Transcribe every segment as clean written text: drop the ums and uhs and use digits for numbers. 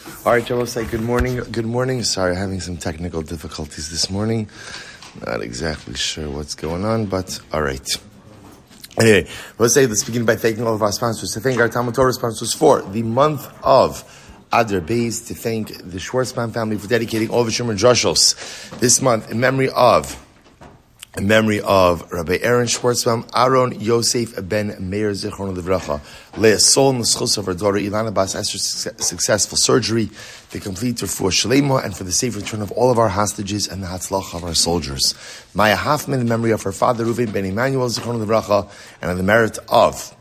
All right, Joe, say good morning. Good morning. Sorry, having some technical difficulties this morning. Not exactly sure what's going on, but all right. Anyway, let's begin by thanking all of our sponsors. To thank our TALMUD TORAH sponsors for the month of Adar Beis, to thank the Schwarzbaum family for dedicating all the Shumer Joshos this month in memory of Rabbi Aaron Schwarzbaum, Aharon Yosef ben Meir, Leah Sol, zechus of her daughter Ilana Bas Esther's successful surgery, the complete refuah sheleima, and for the safe return of all of our hostages and the hatzlacha of our soldiers. Maia Hoffman in memory of her father Reuven ben Emanuel, and on the merit of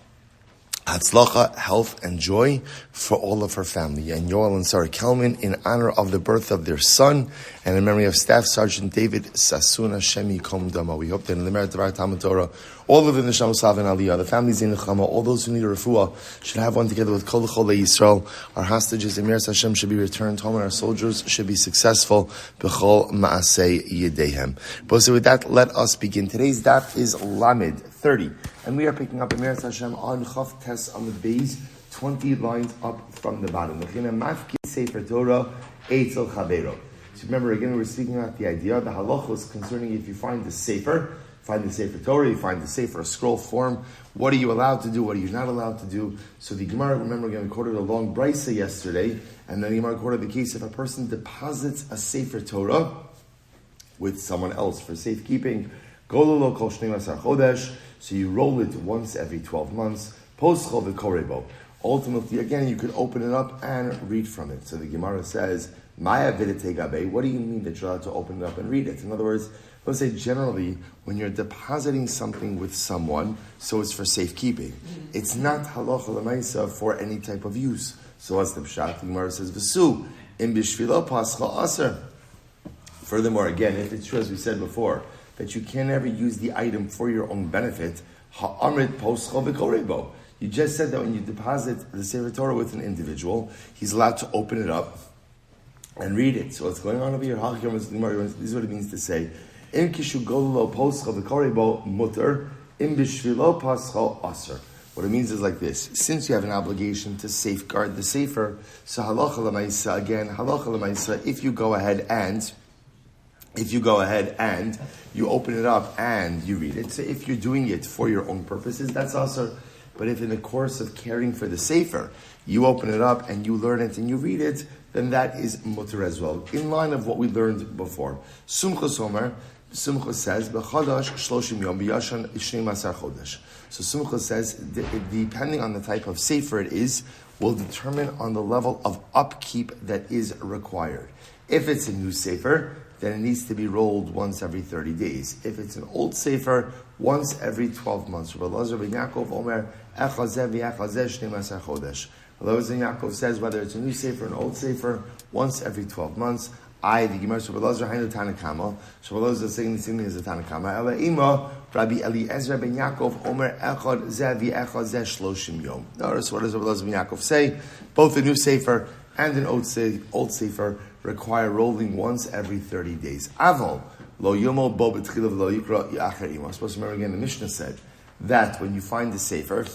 hatzlacha, health, and joy for all of her family. And Yoel Sara Kelman in honor of the birth of their son, and in memory of Staff Sergeant David Sasson, Hashem Yikom Dama. We hope that in the merit of our TALMUD TORAH, all of the neshama and aliyah, the families in neshama, all those who need a refuah, should have one together with Kol Chol Yisrael. Our hostages, Emir Hashem, should be returned home, and our soldiers should be successful. B'chol Maasei Yedehem. But with that, let us begin. Today's daf is Lamed 30, and we are picking up Emir Hashem on Chaf Tes Amud Beis, 20 lines up from the bottom. Sefer Torah Eitzel Chavero. So remember, again, we were speaking about the idea, the halachos concerning if you find the Sefer Torah, you find the Sefer scroll form, what are you allowed to do, what are you not allowed to do? So the Gemara, remember, again, we quoted a long brisa yesterday, and then the Gemara quoted the case if a person deposits a Sefer Torah with someone else for safekeeping, gololo kol 12 chodesh, so you roll it once every 12 months, poschol v'korebo. Ultimately, again, you could open it up and read from it. So the Gemara says, Maya videte gabe. What do you mean that you're allowed to open it up and read it? In other words, let's say generally, when you're depositing something with someone, so it's for safekeeping. It's not halacha l'maisa for any type of use. So what's the pshat? The Gemara says, V'su, im bishvilo pascha aser. Furthermore, again, if it's true, as we said before, that you can never use the item for your own benefit, ha'amrit poscha v'korebo. You just said that when you deposit the Sefer Torah with an individual, he's allowed to open it up and read it. So what's going on over here? This is what it means to say, Im kishu gololo poscha v'korebo mutter, im bishvilo pascha aser. What it means is like this: since you have an obligation to safeguard the Sefer, so halacha l'maisa, again, halacha l'maisa, if you go ahead and you open it up and you read it, so if you're doing it for your own purposes, that's also. But if in the course of caring for the Sefer, you open it up and you learn it and you read it, then that is mutter as well. In line of what we learned before. Sumcha says, B'chadash shloshim yom b'yashan 12 chodesh. So Sumcha says, depending on the type of Sefer it is, will determine on the level of upkeep that is required. If it's a new Sefer, then it needs to be rolled once every 30 days. If it's an old Sefer, once every 12 months. Rabbi Yaakov Omer, Echazeh v'Echazeh 12 chodesh. Rabbi Yaakov says whether it's a new Sefer or an old Sefer, once every 12 months. The Gemara Rabbi Elazar Hainu Tanakama. So Rabbi Elazar is saying the same thing as the Tanakama. Ela Ima, Rabbi Eliezer ben Yaakov Omer Echazeh v'Echazeh shloshim yom. Notice what does Rabbi Elazar ben Yaakov say? Both the new Sefer and an old Sefer require rolling once every 30 days. Avol, lo yomo bo b'tchilav lo yikra ya'acher ima. I'm supposed to remember again, the Mishnah said that when you find the Sefer,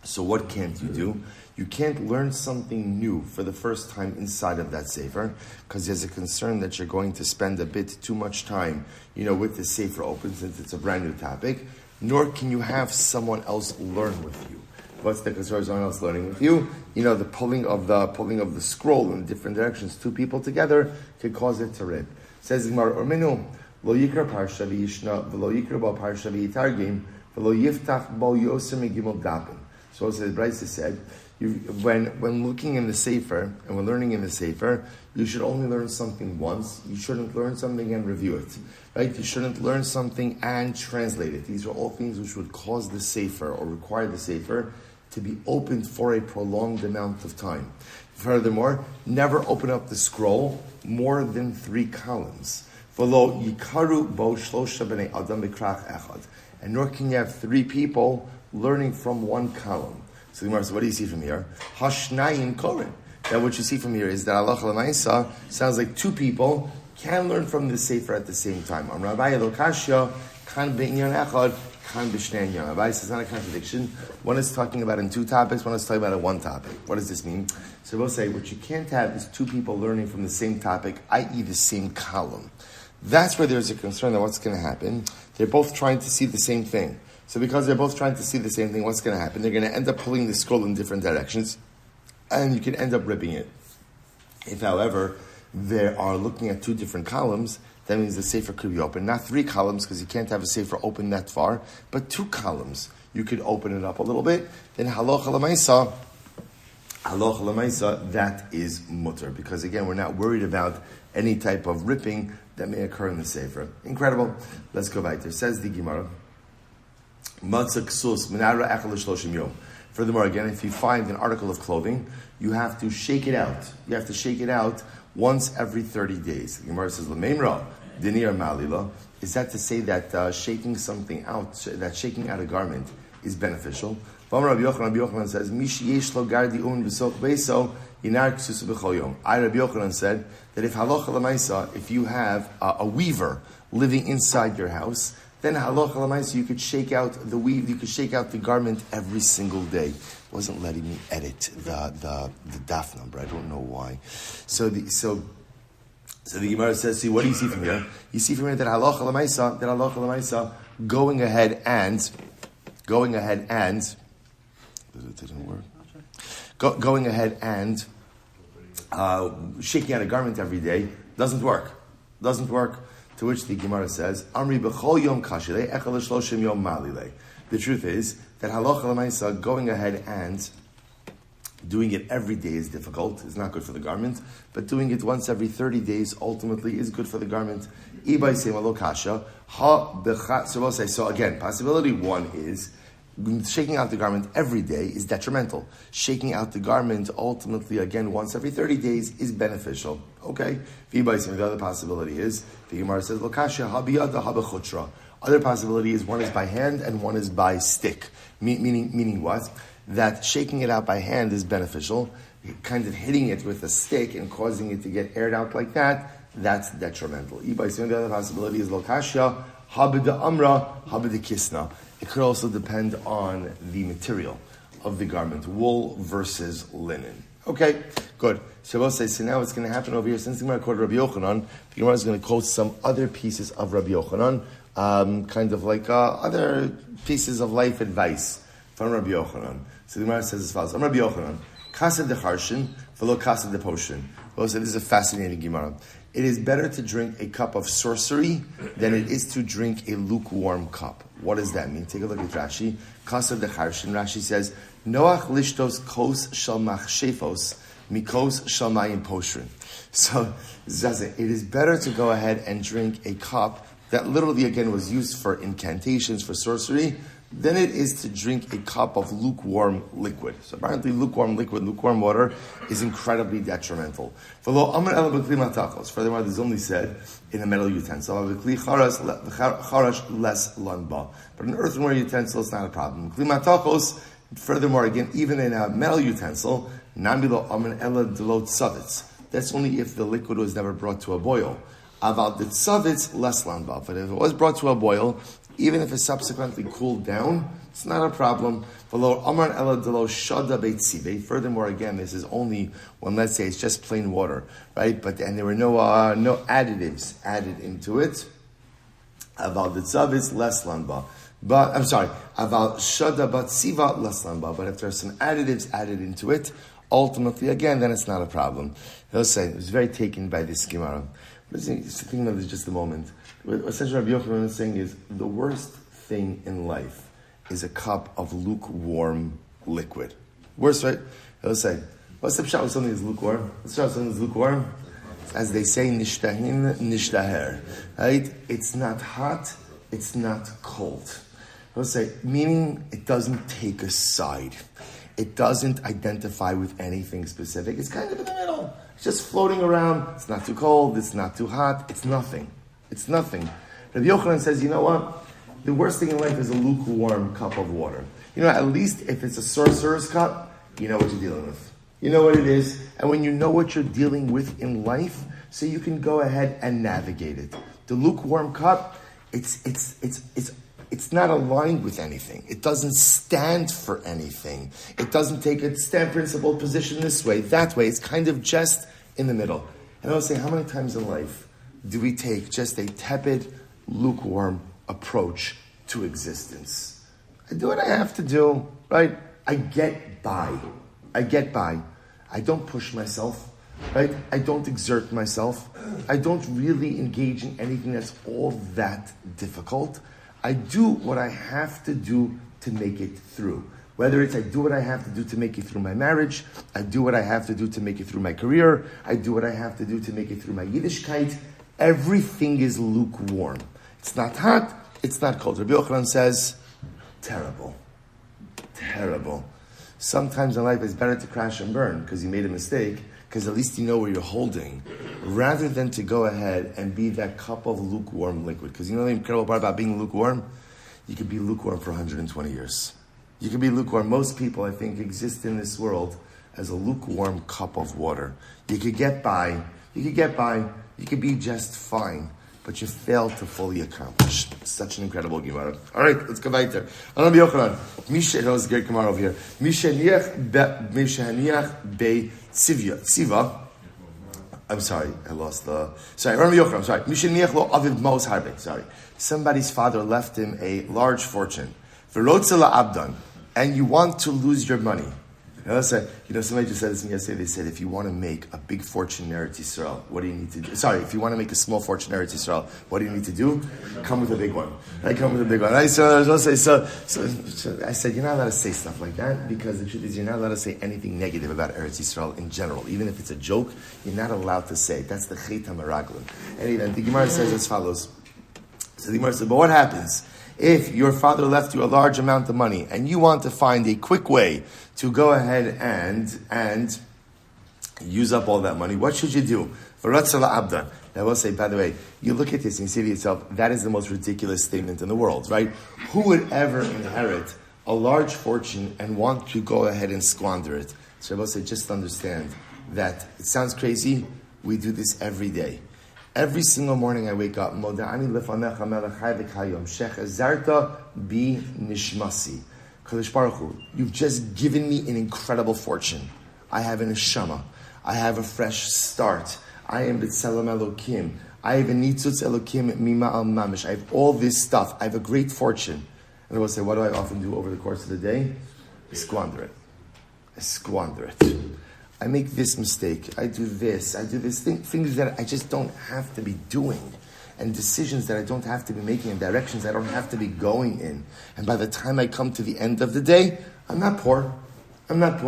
so what can't you do? You can't learn something new for the first time inside of that Sefer, because there's a concern that you're going to spend a bit too much time, with the Sefer open, since it's a brand new topic, nor can you have someone else learn with you. What's the concern? Someone else learning with you? The pulling of the scroll in different directions. Two people together could cause it to rip. Says Gemara, Ormenu lo yikra parsha v'yishna v'lo yikra ba parsha v'yitargim v'lo yiftach bo yoser megimel dapim. So as the Brisa said, when looking in the Sefer and when learning in the Sefer, you should only learn something once. You shouldn't learn something and review it. Right? You shouldn't learn something and translate it. These are all things which would cause the Sefer or require the Sefer to be opened for a prolonged amount of time. Furthermore, never open up the scroll more than 3 columns. And nor can you have 3 people learning from 1 column. So the Gemara says, what do you see from here? Hashnayim korin. That what you see from here is that halacha l'maisa sounds like 2 people can learn from the Sefer at the same time. Rabbi Elokashya kan be'inyan echad It's not a contradiction. One is talking about in two topics, one is talking about in one topic. What does this mean? So we'll say what you can't have is two people learning from the same topic, i.e. the same column. That's where there's a concern that what's going to happen. They're both trying to see the same thing. So because they're both trying to see the same thing, what's going to happen? They're going to end up pulling the scroll in different directions, and you can end up ripping it. If, however, they are looking at two different columns, that means the sefer could be open. Not three columns, because you can't have a sefer open that far, but two columns. You could open it up a little bit. Then halacha l'maisa, that is mutter. Because again, we're not worried about any type of ripping that may occur in the sefer. Incredible. Let's go back there. Says the Gemara. Furthermore, again, if you find an article of clothing, you have to shake it out. You have to shake it out once every 30 days. The Gemara says, "L'meimra dinir malila." Is that to say that shaking something out, that shaking out a garment, is beneficial? Rabbi Yochanan says, "Mish yesh lo gardi v'soch beiso yinar ksusa b'chol yom." Rabbi Yochanan said that if halacha l'maisa, if you have a weaver living inside your house, then halacha l'maisa, you could shake out the weave, you could shake out the garment every single day. It wasn't letting me edit the daf number. I don't know why. So the Gemara says, see, what do you see from here? You see from here that halacha l'maisa, going ahead and it didn't work. Going ahead and shaking out a garment every day doesn't work. To which the Gemara says, "Amri b'chol yom kashile echal shloshim yom malile." The truth is that halacha l'maisa, going ahead and doing it every day is difficult. It's not good for the garment, but doing it once every 30 days ultimately is good for the garment. So again, possibility one is shaking out the garment every day is detrimental. Shaking out the garment ultimately, again, once every 30 days is beneficial. Okay? The other possibility is, the Gemara says, other possibility is one is by hand and one is by stick. Meaning what? That shaking it out by hand is beneficial. Kind of hitting it with a stick and causing it to get aired out like that, that's detrimental. The other possibility is lokashya, habida amra, habida kisna. It could also depend on the material of the garment, wool versus linen. Okay, good. Shabbos says, so now what's going to happen over here, since the Gemara quoted Rabbi Yochanan, the Gemara is going to quote some other pieces of Rabbi Yochanan, kind of like other pieces of life advice from Rabbi Yochanan. So the Gemara says as follows, I'm Rabbi Yochanan, Kased de Harshin, velo Kased de Poshin. This is a fascinating Gemara. It is better to drink a cup of sorcery than it is to drink a lukewarm cup. What does that mean? Take a look at Rashi. Kased de Harshin, Rashi says, Noach lishtos kos shal machshefos mikos shal mayim poshrin. So, it is better to go ahead and drink a cup that literally, again, was used for incantations, for sorcery, than it is to drink a cup of lukewarm liquid. So apparently lukewarm liquid, lukewarm water, is incredibly detrimental. Furthermore, there's only said in a metal utensil, but an earthenware utensil is not a problem. Furthermore, again, even in a metal utensil, that's only if the liquid was never brought to a boil. But if it was brought to a boil, even if it subsequently cooled down, it's not a problem. Furthermore, again, this is only when, let's say, it's just plain water, right? And there were no additives added into it. But if there's some additives added into it, ultimately, again, then it's not a problem. He'll say, it was very taken by this Gemara. Just thinking of this just a moment. What essentially Rabbi Yochanan is saying is the worst thing in life is a cup of lukewarm liquid. Worst, right? He'll say, what's the pshat with something that's lukewarm? What's the pshat with something that's lukewarm? As they say, nishtahin, nishtaher. Right? It's not hot, it's not cold. He'll say, meaning it doesn't take a side. It doesn't identify with anything specific. It's kind of in the middle. It's just floating around. It's not too cold. It's not too hot. It's nothing. It's nothing. Rabbi Yochanan says, you know what? The worst thing in life is a lukewarm cup of water. You know, at least if it's a sorcerer's cup, you know what you're dealing with. You know what it is. And when you know what you're dealing with in life, so you can go ahead and navigate it. The lukewarm cup, it's it's not aligned with anything. It doesn't stand for anything. It doesn't take a stand principled position this way, that way. It's kind of just in the middle. And I will say, how many times in life do we take just a tepid, lukewarm approach to existence? I do what I have to do, right? I get by. I don't push myself, right? I don't exert myself. I don't really engage in anything that's all that difficult. I do what I have to do to make it through. Whether it's I do what I have to do to make it through my marriage, I do what I have to do to make it through my career, I do what I have to do to make it through my Yiddishkeit. Everything is lukewarm. It's not hot, it's not cold. Rabbi Yochanan says, terrible. Sometimes in life it's better to crash and burn because you made a mistake, because at least you know where you're holding, rather than to go ahead and be that cup of lukewarm liquid. Because you know the incredible part about being lukewarm? You could be lukewarm for 120 years. You can be lukewarm. Most people, I think, exist in this world as a lukewarm cup of water. You could get by. You could be just fine. But you fail to fully accomplish. Such an incredible Gemara. All right, let's go weiter. Rabbi Yochanan. Misha knows great Gemara over here. Misha haniach be tziva. I'm sorry, I lost the... Sorry, Rabbi Yochanan, I'm sorry. Misha haniach lo aviv mos harbe. Sorry. Somebody's father left him a large fortune. V'rotze la'abdan. And you want to lose your money. Somebody just said this to me yesterday. They said, if you want to make a big fortune in Eretz Yisrael, what do you need to do? Sorry, if you want to make a small fortune in Eretz Yisrael, what do you need to do? Come with a big one. I come with a big one. I said, you're not allowed to say stuff like that, because the truth is you're not allowed to say anything negative about Eretz Yisrael in general. Even if it's a joke, you're not allowed to say it. That's the Hy'd HaMeraglim. And the Gemara says as follows. So the Gemara says, but what happens if your father left you a large amount of money and you want to find a quick way to go ahead and use up all that money? What should you do? Now I will say, by the way, you look at this and you say to yourself, that is the most ridiculous statement in the world, right? Who would ever inherit a large fortune and want to go ahead and squander it? So I will say, just understand that it sounds crazy. We do this every day. Every single morning I wake up, Moda'ani lefanecha melech hayvik hayom, shechazarta bi nishmasi. Kadosh Baruch Hu, you've just given me an incredible fortune. I have a neshama. I have a fresh start. I am b'tzelem Elokim. I have a nitzutz Elokim mima al mamish. I have all this stuff. I have a great fortune. And I will say, what do I often do over the course of the day? I squander it. I make this mistake. I do this things that I just don't have to be doing, and decisions that I don't have to be making, and directions I don't have to be going in. And by the time I come to the end of the day, I'm not poor. But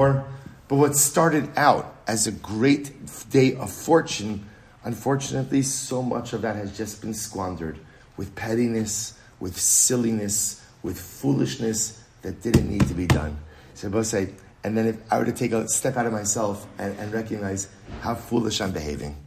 what started out as a great day of fortune, unfortunately, so much of that has just been squandered with pettiness, with silliness, with foolishness that didn't need to be done. So I both say, and then if I were to take a step out of myself and recognize how foolish I'm behaving.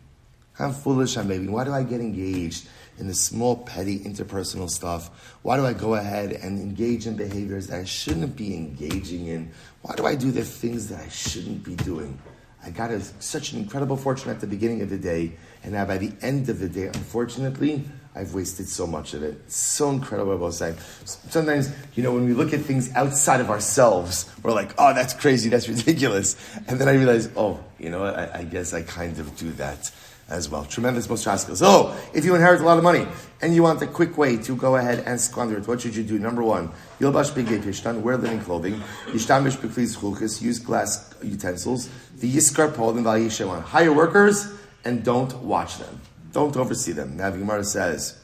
Why do I get engaged in the small, petty, interpersonal stuff? Why do I go ahead and engage in behaviors that I shouldn't be engaging in? Why do I do the things that I shouldn't be doing? I got such an incredible fortune at the beginning of the day, and now by the end of the day, unfortunately, I've wasted so much of it. It's so incredible, I will say. Sometimes, when we look at things outside of ourselves, we're like, oh, that's crazy, that's ridiculous. And then I realize, I guess I kind of do that as well. Tremendous Moshe. So, if you inherit a lot of money and you want a quick way to go ahead and squander it, what should you do? Number one, Yilbash B'gei Pishtan, wear linen clothing. Yishtamish B'kli Zechus, use glass utensils. The Yiskar Pol and Vayishewan. Hire workers and don't watch them. Don't oversee them. Now the Gemara says,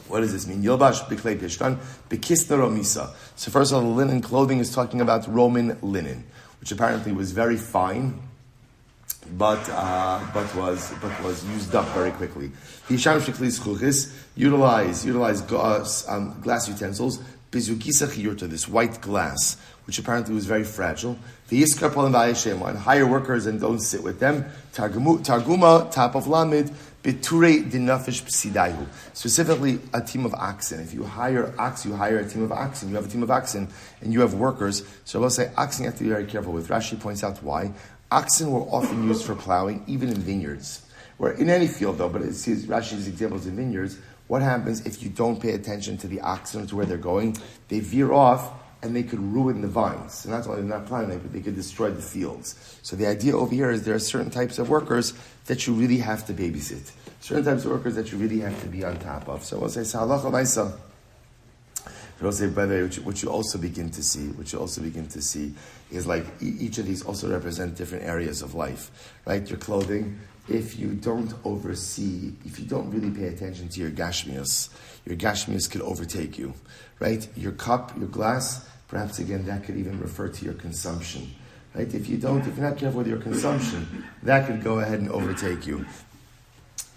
what does this mean? Yilbash B'klei Pishtan, B'kisna Romisa. So first of all, the linen clothing is talking about Roman linen, which apparently was very fine, but was used up very quickly. Hisham Shekli Zechus, utilize glass utensils. Bizukisa Chiyurta, this white glass, which apparently was very fragile. The Yiskar Polim Vayeshem, hire workers and don't sit with them. Targuma, top of Lamed, Biture Dinafish Psidaihu. Specifically, a team of oxen. If you hire oxen, you hire a team of oxen. You have a team of oxen and you have workers. So I will say, oxen you have to be very careful with. Rashi points out why. Oxen were often used for plowing, even in vineyards. Where in any field though, but it sees Rashi's examples in vineyards, what happens if you don't pay attention to the oxen, to where they're going? They veer off, and they could ruin the vines. And that's why they're not planting it, but they could destroy the fields. So the idea over here is there are certain types of workers that you really have to babysit. Certain types of workers that you really have to be on top of. So we'll say, halacha ma'isa. We'll say, by the way, what you also begin to see is like each of these also represent different areas of life, right? Your clothing, if you don't oversee, if you don't really pay attention to your gashmius could overtake you, right? Your cup, your glass, perhaps again that could even refer to your consumption, right? If you're not careful with your consumption, that could go ahead and overtake you.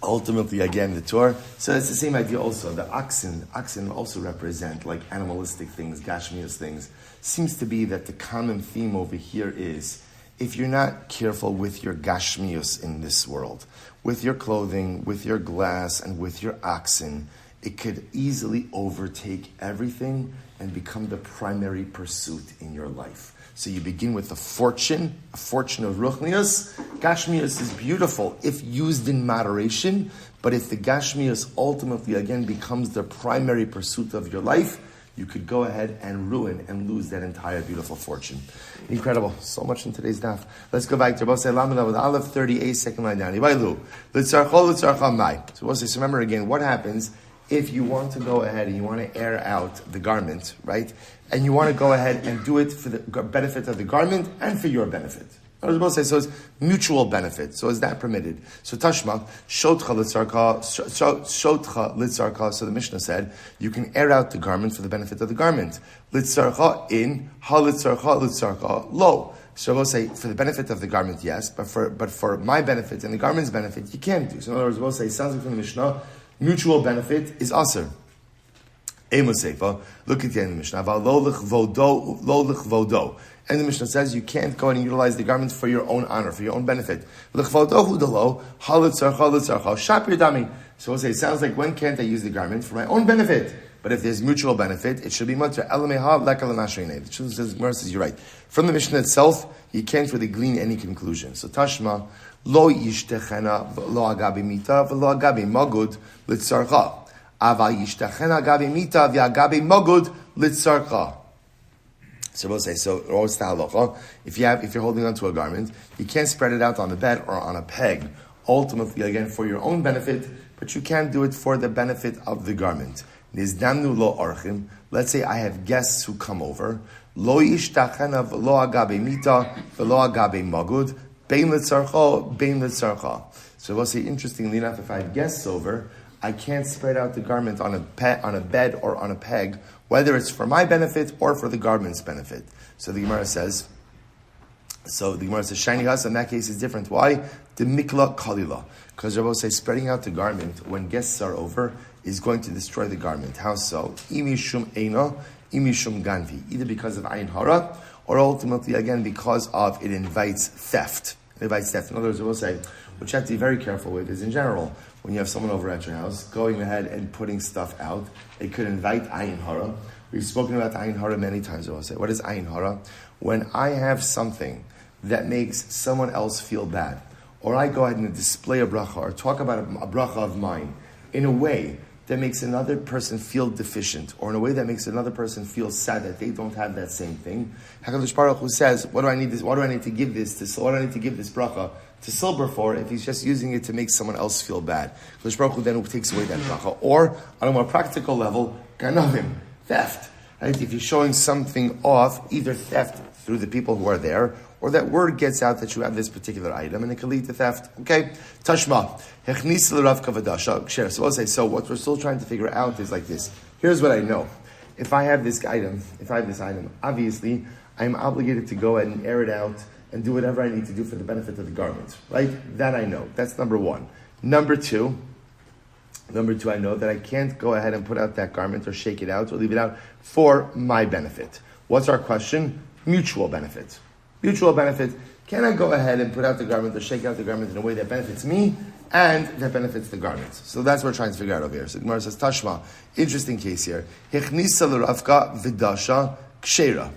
Ultimately, again, the Torah. So it's the same idea also. The oxen also represent like animalistic things, gashmias things. Seems to be that the common theme over here is if you're not careful with your gashmius in this world, with your clothing, with your glass, and with your oxen, it could easily overtake everything and become the primary pursuit in your life. So you begin with a fortune of ruchnius. Gashmius is beautiful if used in moderation, but if the gashmius ultimately again becomes the primary pursuit of your life, you could go ahead and ruin and lose that entire beautiful fortune. Incredible. So much in today's daf. Let's go back to Rabbi Shmuel Silber, 38, second line down. So we'll say, so remember again, what happens if you want to go ahead and you want to air out the garment, right? And you want to go ahead and do it for the benefit of the garment and for your benefit. I was supposed to say, so it's mutual benefit. So is that permitted? So Tashma, shotcha litzarka. So the Mishnah said, you can air out the garment for the benefit of the garment. Litzarka in, ha litzarka lo. So we'll say, for the benefit of the garment, yes, but for my benefit and the garment's benefit, you can't do. So in other words, we'll say, sounds like from the Mishnah, mutual benefit is aser. Look at the end of the Mishnah. And the Mishnah says you can't go and utilize the garment for your own honor, for your own benefit. So we'll say, it sounds like when can't I use the garment? For my own benefit. But if there's mutual benefit, it should be mutter. The Gemara says you're right. From the Mishnah itself, you can't really glean any conclusion. So Tashma, lo yishtechena lo agabi mita v'lo agabi magud litzarcha. Aval yishtechena agabi mita v'agabi magud litzarcha. So we'll say, so what's the halacha? If you're holding onto a garment, you can't spread it out on the bed or on a peg. Ultimately, again, for your own benefit, but you can't do it for the benefit of the garment. Nizdamnu lo orchim. Let's say I have guests who come over. Lo yishtachena lo agabe mita v'lo agabe magud bein litzarcha. So we'll say, interestingly enough, if I have guests over, I can't spread out the garment on a bed or on a peg, whether it's for my benefit or for the garment's benefit. So the Gemara says, shiny house in that case is different. Why? The mikla kalila. Because Rabbi says spreading out the garment when guests are over is going to destroy the garment. How so? Imishum eina, imishum ganvi. Either because of ayin hara, or ultimately again because of it invites theft. In other words, Rabbi say, what you have to be very careful with is in general, when you have someone over at your house, going ahead and putting stuff out, it could invite ayin hara. We've spoken about ayin hara many times. I will say, what is ayin hara? When I have something that makes someone else feel bad, or I go ahead and display a bracha, or talk about a bracha of mine, in a way that makes another person feel deficient, or in a way that makes another person feel sad that they don't have that same thing. HaKadosh Baruch Hu says, what do I need to give this bracha to Silber for if he's just using it to make someone else feel bad? HaKadosh Baruch Hu then takes away that bracha. Or, on a more practical level, ganavim, theft. Right? If you're showing something off, either theft through the people who are there, or that word gets out that you have this particular item, and it can lead to theft. Okay? Tashma. So I'll say, so what we're still trying to figure out is like this. Here's what I know. If I have this item, obviously, I'm obligated to go ahead and air it out and do whatever I need to do for the benefit of the garment. Right? That I know. That's number one. Number two, I know that I can't go ahead and put out that garment or shake it out or leave it out for my benefit. What's our question? Mutual benefit. Mutual benefit. Can I go ahead and put out the garment or shake out the garment in a way that benefits me and that benefits the garment? So that's what we're trying to figure out over here. So Gemara says, Tashma, interesting case here. Hichnisa l'ravka v'dasha kshera.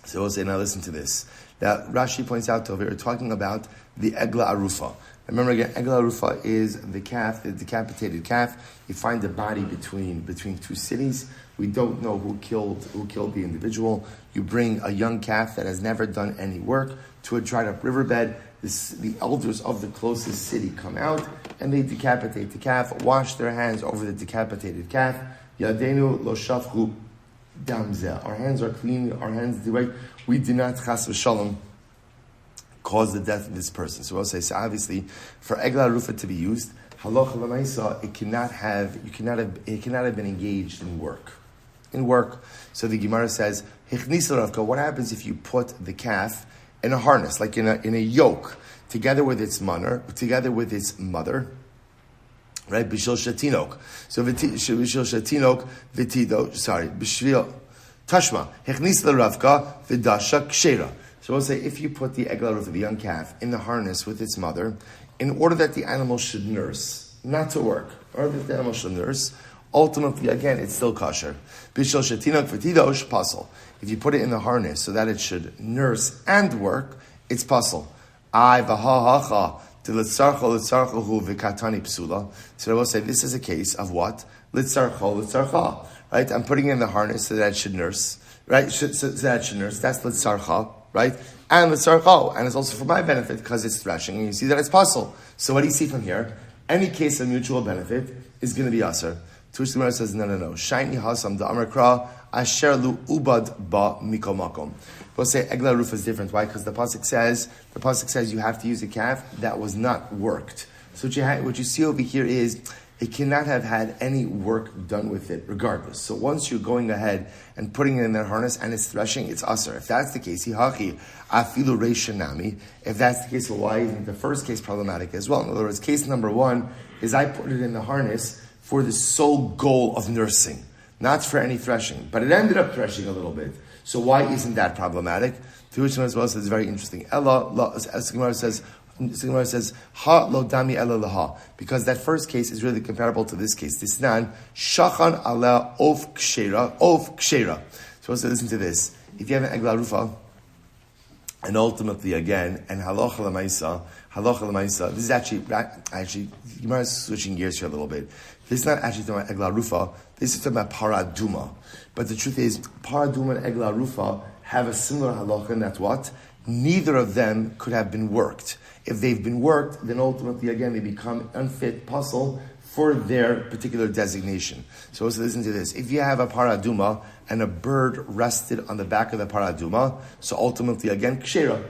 So we'll say, now listen to this. that Rashi points out over here, talking about the Egla Arufa. Remember again, Egla Arufa is the calf, the decapitated calf. You find the body between two cities. We don't know who killed the individual. You bring a young calf that has never done any work to a dried up riverbed. The elders of the closest city come out and they decapitate the calf, wash their hands over the decapitated calf. Yadenu lo shafchu damzeh. Our hands are clean, our hands do right. We do not chas v'shalom cause the death of this person. So we'll say, so obviously, for Egla Arufa to be used, halacha l'maisa, it cannot have been engaged in work. So the Gemara says, Hichnis l'Ravka, what happens if you put the calf in a harness, like in a yoke, together with its mother, right? Bishil shatinok. So bishil shatinok v'tido. Bishil tashma. Hichnis l'Ravka v'dasha kshera. So we'll say, if you put the Egla Arufa, the young calf, in the harness with its mother, in order that the animal should nurse, not to work, or that the animal should nurse, ultimately, again, it's still kosher. Bishel shetinok v'tidosh pasal. If you put it in the harness so that it should nurse and work, it's pasal. I v'ha-ha-cha litzarcho v'katani psula. So I will say, this is a case of what? Litzarcha. Right? I'm putting it in the harness so that it should nurse. Right? So that it should nurse. That's litzarcha. Right? And litzarcha. And it's also for my benefit because it's threshing. And you see that it's pasal. So what do you see from here? Any case of mutual benefit is going to be aser. To which the Meir says, no. Shiny hasam da amrakra asher lu ubad ba mikol makom. We'll say Egla Arufa is different. Why? Because the pasuk says you have to use a calf that was not worked. So what you see over here is it cannot have had any work done with it, regardless. So once you're going ahead and putting it in that harness and it's threshing, it's aser. If that's the case, hihachi afilu reishanami. If that's the case, well, why isn't the first case problematic as well? In other words, case number one is I put it in the harness for the sole goal of nursing, not for any threshing. But it ended up threshing a little bit. So why isn't that problematic? To which one as well says very interesting. As Gemara says, ha lo dami ela laha, because that first case is really comparable to this case. This nan shachan ala of kshera. So also listen to this. If you have an Egla Arufa, and ultimately again, and halacha l'maisa, this is actually Gemara is switching gears here a little bit. This is not actually talking about Egla Arufa, this is talking about paraduma. But the truth is, paraduma and Egla Arufa have a similar halacha, and that's what? Neither of them could have been worked. If they've been worked, then ultimately again they become unfit puzzle for their particular designation. So listen to this. If you have a paraduma and a bird rested on the back of the paraduma, so ultimately again, kshera,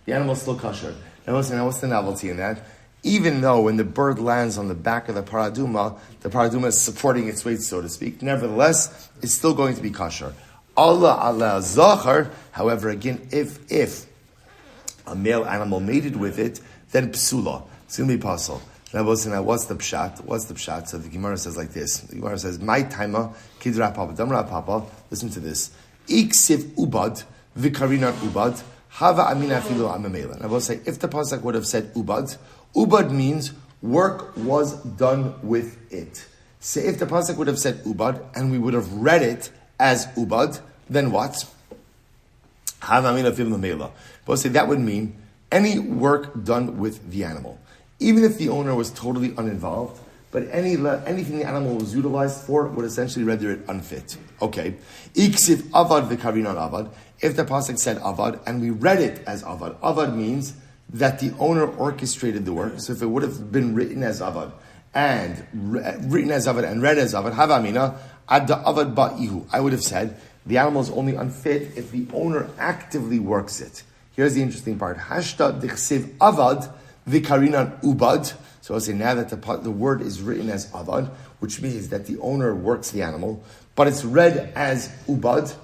the animal is still kosher. Now what's the novelty in that? Even though when the bird lands on the back of the paraduma is supporting its weight, so to speak, nevertheless, it's still going to be kosher. Allah zachar, however, again, if a male animal mated with it, then psula, it's going to be pasul. Now, what's the pshat? So the Gemara says like this. The Gemara says, my taima, kidra papa, damra papa, listen to this. Iksiv ubad, vikarinan ubad, hava amina filo amamela. And I will say, if the pasuk would have said ubad means work was done with it. So if the pasuk would have said ubad, and we would have read it as ubad, then what? Hava amina filo amamela. But I'll say that would mean any work done with the animal. Even if the owner was totally uninvolved, but anything the animal was utilized for would essentially render it unfit. Okay. Iksiv avad v'karinan avad. If the pasuk said avad, and we read it as avad means that the owner orchestrated the work. So if it would have been written as avad, and read as avad, havamina, adda avad ba'ihu. I would have said, the animal is only unfit if the owner actively works it. Here's the interesting part. Hashta dichsiv avad, Vikarinan ubad. So I'll say now that the word is written as avad, which means that the owner works the animal, but it's read as ubad.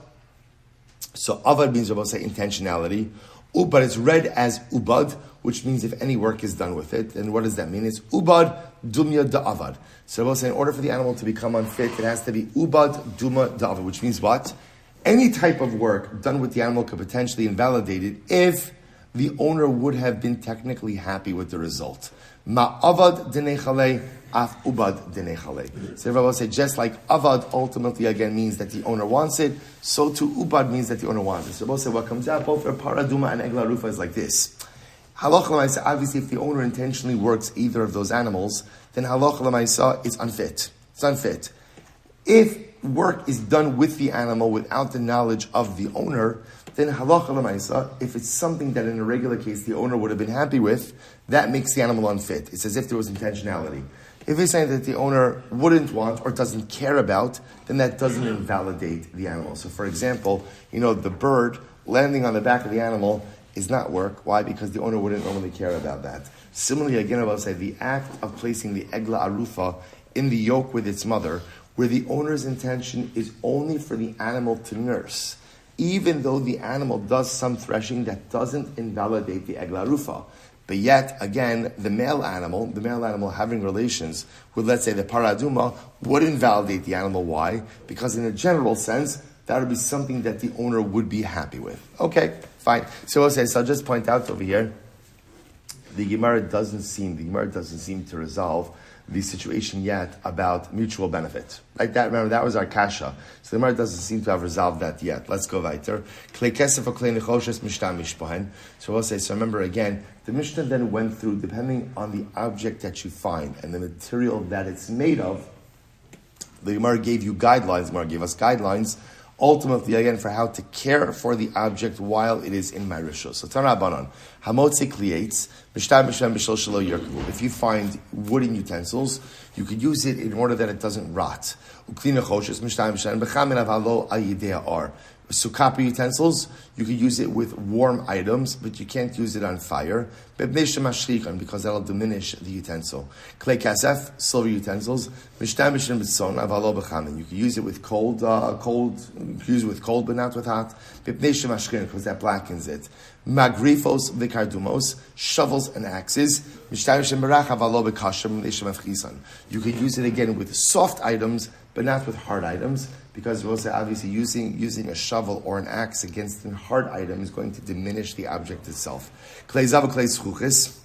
So avad means, I'll say, intentionality. But it's read as ubad, which means if any work is done with it. And what does that mean? It's ubad dumya da avad. So I'll say in order for the animal to become unfit, it has to be ubad duma da avad, which means what? Any type of work done with the animal could potentially invalidate it if the owner would have been technically happy with the result. Ma'avad denechale, af ubad denechale. So Rabbi said, just like avad ultimately again means that the owner wants it, so too ubad means that the owner wants it. So Rabbi said, what comes out both for paraduma and egla rufa is like this. Halacha l'maisa, obviously if the owner intentionally works either of those animals, then halacha l'maisa, it's unfit. It's unfit. If work is done with the animal without the knowledge of the owner, then halacha l'maisa, if it's something that in a regular case the owner would have been happy with, that makes the animal unfit. It's as if there was intentionality. If it's something that the owner wouldn't want or doesn't care about, then that doesn't invalidate the animal. So for example, the bird landing on the back of the animal is not work. Why? Because the owner wouldn't normally care about that. Similarly, again, I will say the act of placing the egla arufa in the yoke with its mother, where the owner's intention is only for the animal to nurse, even though the animal does some threshing, that doesn't invalidate the egla arufa. But yet, again, the male animal having relations with, let's say, the paraduma, would invalidate the animal. Why? Because in a general sense, that would be something that the owner would be happy with. Okay, fine. So I'll just point out over here, the Gemara doesn't seem to resolve the situation yet about mutual benefit. Like that, remember, that was our kasha. So the Gemara doesn't seem to have resolved that yet. Let's go weiter. So we'll say, so remember again, the Mishnah then went through, depending on the object that you find and the material that it's made of, the Gemara gave you guidelines, the Gemara gave us guidelines, ultimately, again, for how to care for the object while it is in my rishus. So, Tanabanan, hamotzi kliates, mishtab mishem b'shel shelo yirkvu. If you find wooden utensils, you could use it in order that it doesn't rot. Uklina choshes, mishtab mishem b'chamin avalo al yidei ar. So copper utensils, you could use it with warm items, but you can't use it on fire. Because that'll diminish the utensil. Clay kasef, silver utensils. You could use it with cold, but not with hot. Because that blackens it. Magrifos vikardumos, shovels and axes. You could use it again with soft items, but not with hard items, because we'll say obviously using a shovel or an axe against a hard item is going to diminish the object itself. Klei zav klei zechus,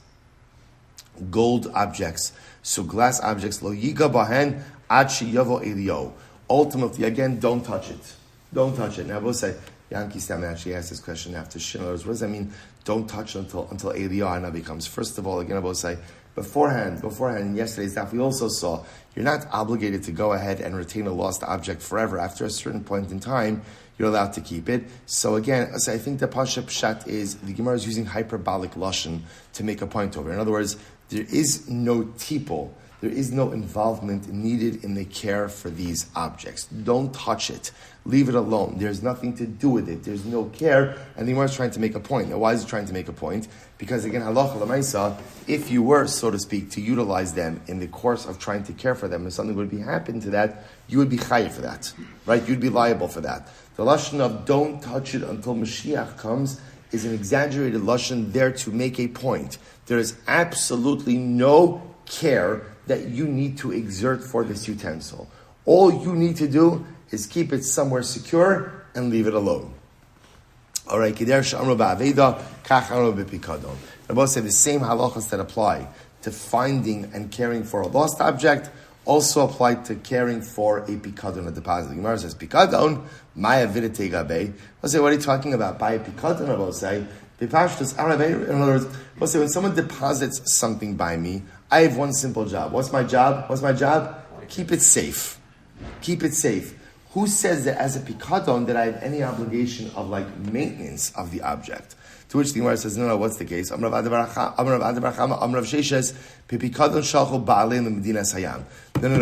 gold objects, so glass objects, lo yiga bahen ad sheyavo elio. Ultimately, again, don't touch it. Don't touch it. Now we'll say, Yankee Stam actually asked this question after Schindler. What does that mean? Don't touch it until aliyah becomes. First of all, again, I will say, beforehand, in yesterday's daf, we also saw you're not obligated to go ahead and retain a lost object forever. After a certain point in time, you're allowed to keep it. So again, I think the Pasha Pshat is, the Gemara is using hyperbolic lashon to make a point over. In other words, there is no tipul, there is no involvement needed in the care for these objects. Don't touch it. Leave it alone. There's nothing to do with it. There's no care. And the Gemara is trying to make a point. Now, why is it trying to make a point? Because again, halacha l'maisa, if you were, so to speak, to utilize them in the course of trying to care for them, if something would be happen to that, you would be chayiv for that, right? You'd be liable for that. The lashon of don't touch it until Mashiach comes is an exaggerated lashon there to make a point. There is absolutely no care that you need to exert for this utensil. All you need to do is keep it somewhere secure and leave it alone. All right, Rabbi said the same halachas that apply to finding and caring for a lost object also apply to caring for a pikadon, a deposit. The Gemara says, pikadon, Maia videte gabe. I'll say, what are you talking about? By a pikadon, I will say, in other words, we'll say when someone deposits something by me, I have one simple job. What's my job? Keep it safe. Keep it safe. Who says that as a pikadon that I have any obligation of maintenance of the object? To which the Gemara says, no, what's the case? No,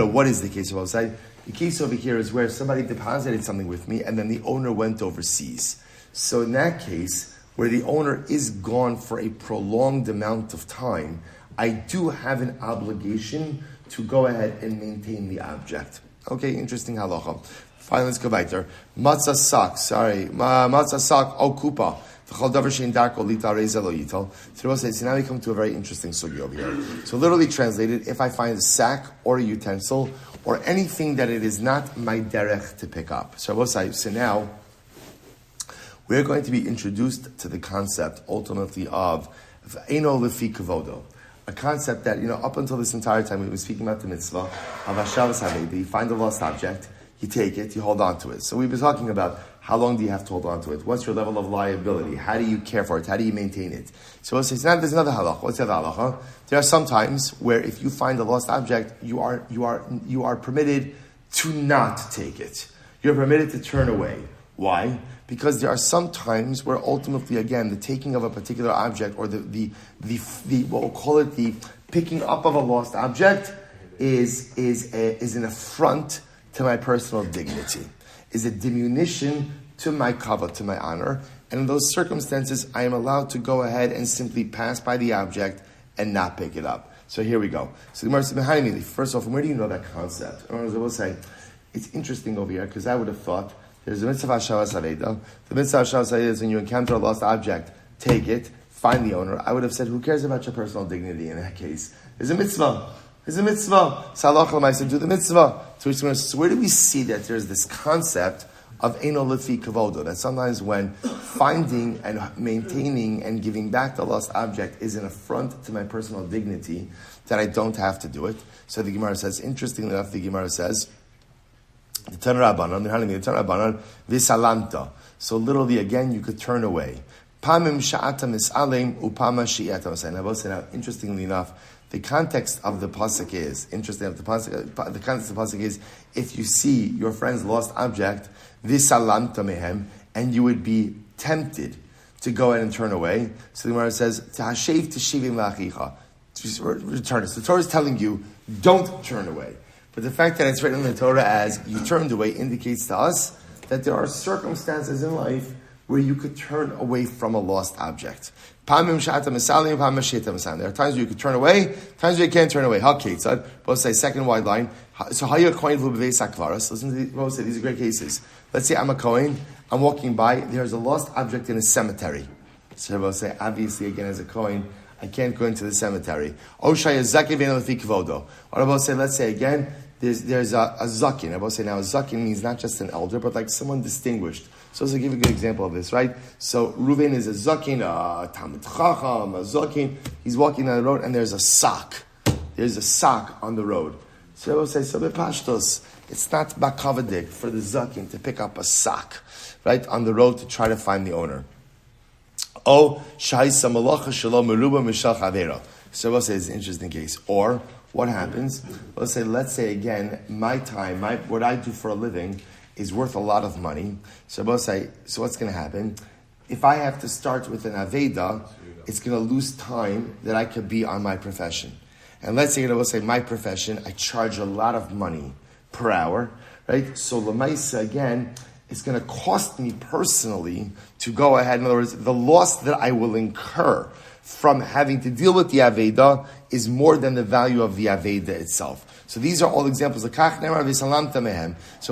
what is the case? The case over here is where somebody deposited something with me and then the owner went overseas. So in that case, where the owner is gone for a prolonged amount of time, I do have an obligation to go ahead and maintain the object. Okay, interesting halacha. Fine, let's go weiter. Matzah sak okupa. So now we come to a very interesting sugi over here. So literally translated, if I find a sack or a utensil or anything that it is not my derech to pick up. So now we're going to be introduced to the concept, ultimately, of Eino Lefi Kavodo. A concept that, up until this entire time, we were speaking about the mitzvah of Hashavas Haveda. You find a lost object, you take it, you hold on to it. So we've been talking about how long do you have to hold on to it? What's your level of liability? How do you care for it? How do you maintain it? So we'll say, there's another halacha. What's the other halacha? There are some times where if you find a lost object, you are permitted to not take it. You're permitted to turn away. Why? Because there are some times where ultimately, again, the taking of a particular object or the what we'll call it the picking up of a lost object is an affront to my personal dignity, is a diminution to my kavod, to my honor. And in those circumstances, I am allowed to go ahead and simply pass by the object and not pick it up. So here we go. So the Gemara says behind me, first off, where do you know that concept? I will say, it's interesting over here because I would have thought there's a mitzvah Hashavas Haveda. The mitzvah Hashavas Haveda is when you encounter a lost object, take it, find the owner. I would have said, who cares about your personal dignity in that case? There's a mitzvah. There's a mitzvah. Salach l'maisa, do the mitzvah. So where do we see that there's this concept of Eino Lefi Kavodo, that sometimes when finding and maintaining and giving back the lost object is an affront to my personal dignity, that I don't have to do it? So the Gemara says, interestingly enough, the Gemara says, so literally, again, you could turn away. Now, interestingly enough, the context of the pasuk is the context of the pasuk is if you see your friend's lost object, visalamta mehem, and you would be tempted to go ahead and turn away. So the Gemara says, "Tahashev teshivim lachicha." Return it. So the Torah is telling you, don't turn away. But the fact that it's written in the Torah as you turned away indicates to us that there are circumstances in life where you could turn away from a lost object. There are times where you could turn away, times where you can't turn away. Both say second wide line. So listen to both say these are great cases. Let's say I'm a Kohen, I'm walking by, there's a lost object in a cemetery. So both say, obviously again as a Kohen, I can't go into the cemetery. Or about say, let's say again, there's a zakin. About say now a zakin means not just an elder, but like someone distinguished. So let's give a good example of this, right? So Reuven is a zakin, a talmid chacham, a zakin. He's walking down the road and there's a sock. There's a sock on the road. So I will say, so bepashtos, it's not bakavadik for the zakin to pick up a sock, right, on the road to try to find the owner. Oh, shaisa malacha shalom meruba mishal chavera. So we'll say it's an interesting case. Or what happens? Let's say again, my time, what I do for a living is worth a lot of money. So we'll say, so what's going to happen? If I have to start with an aveda, it's going to lose time that I could be on my profession. And let's say, we'll say my profession, I charge a lot of money per hour, right? So lemaisa again, it's going to cost me personally to go ahead. In other words, the loss that I will incur from having to deal with the Aveda is more than the value of the Aveda itself. So these are all examples. So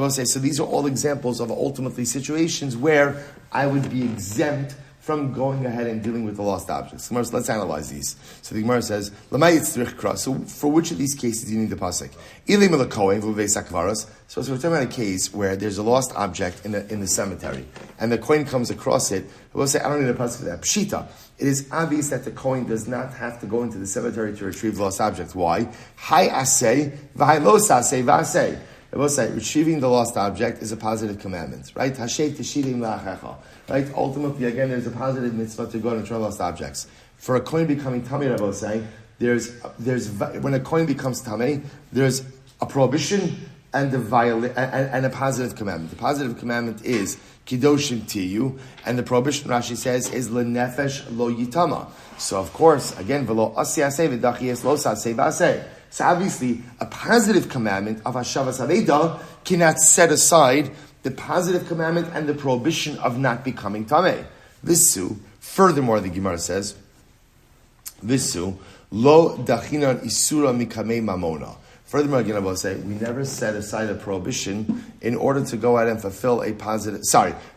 we'll say, so these are all examples of ultimately situations where I would be exempt from going ahead and dealing with the lost objects. So let's analyze these. So the Gemara says, so for which of these cases do you need the pasuk? So we're talking about a case where there's a lost object in the cemetery, and the kohen comes across it. We'll say, I don't need a pasuk for that. Pshita. It is obvious that the kohen does not have to go into the cemetery to retrieve the lost object. Why? Hai asay, v'hai lo sasay, v'asay. I will say, retrieving the lost object is a positive commandment, right? Hashay teshivim la'achecha. Right? Ultimately, again, there's a positive mitzvah to go and return lost objects. For a kohen becoming tamei, I will say, there's when a kohen becomes tamei, there's a prohibition and a positive commandment. The positive commandment is kidoshim tiyu, and the prohibition, Rashi says, is lenefesh lo yitama. So, of course, again, v'lo asi aseh v'dachi es lo saseh v'aseh. So obviously, a positive commandment of Hashavas Haveda cannot set aside the positive commandment and the prohibition of not becoming Tameh. Visu, furthermore, the Gemara says, Visu, lo dachinan isura mikamei mamona. Furthermore, again, I will say, we never set aside a prohibition in order to go out and fulfill a positive,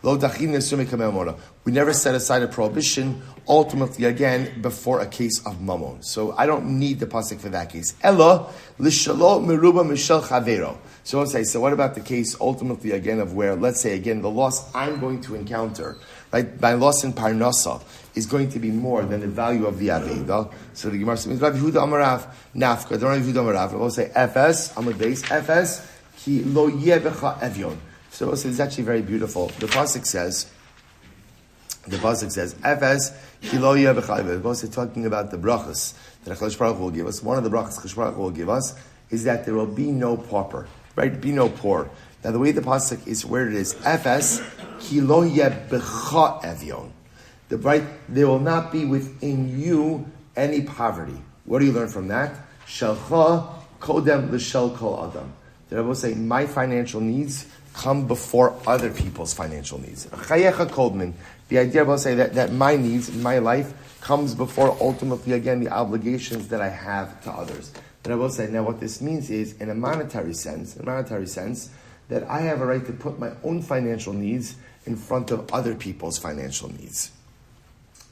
lo dachinan isura mikamei mamona. We never set aside a prohibition, ultimately, again, before a case of mammon. So I don't need the pasuk for that case. Ella, lishalo meruba mishal chavero. So I'll say, so what about the case, ultimately, again, of where, let's say, again, the loss I'm going to encounter right? My loss in parnasa is going to be more than the value of the aveda. So the Gemara says, Rabbi Yehuda Amarav nafka. Don't Rabbi Yehuda Amarav. We'll say fs. I'm a base fs ki lo yebecha evyon. So we'll say it's actually very beautiful. The pasuk says, fs ki lo yebecha evyon. We'll say talking about the brachas that HaKadosh Baruch Hu will give us. One of the brachas HaKadosh Baruch Hu will give us is that there will be no pauper, right? Be no poor. Now the way the pasuk is worded is fs ki lo yebecha evyon. Right? There will not be within you any poverty. What do you learn from that? Shalcha kodem l'shel kol adam. The Rebbe will say, my financial needs come before other people's financial needs. Chayecha kodmin. The idea will say that my needs, my life, comes before ultimately, again, the obligations that I have to others. The Rebbe will say, now what this means is, in a monetary sense, that I have a right to put my own financial needs in front of other people's financial needs.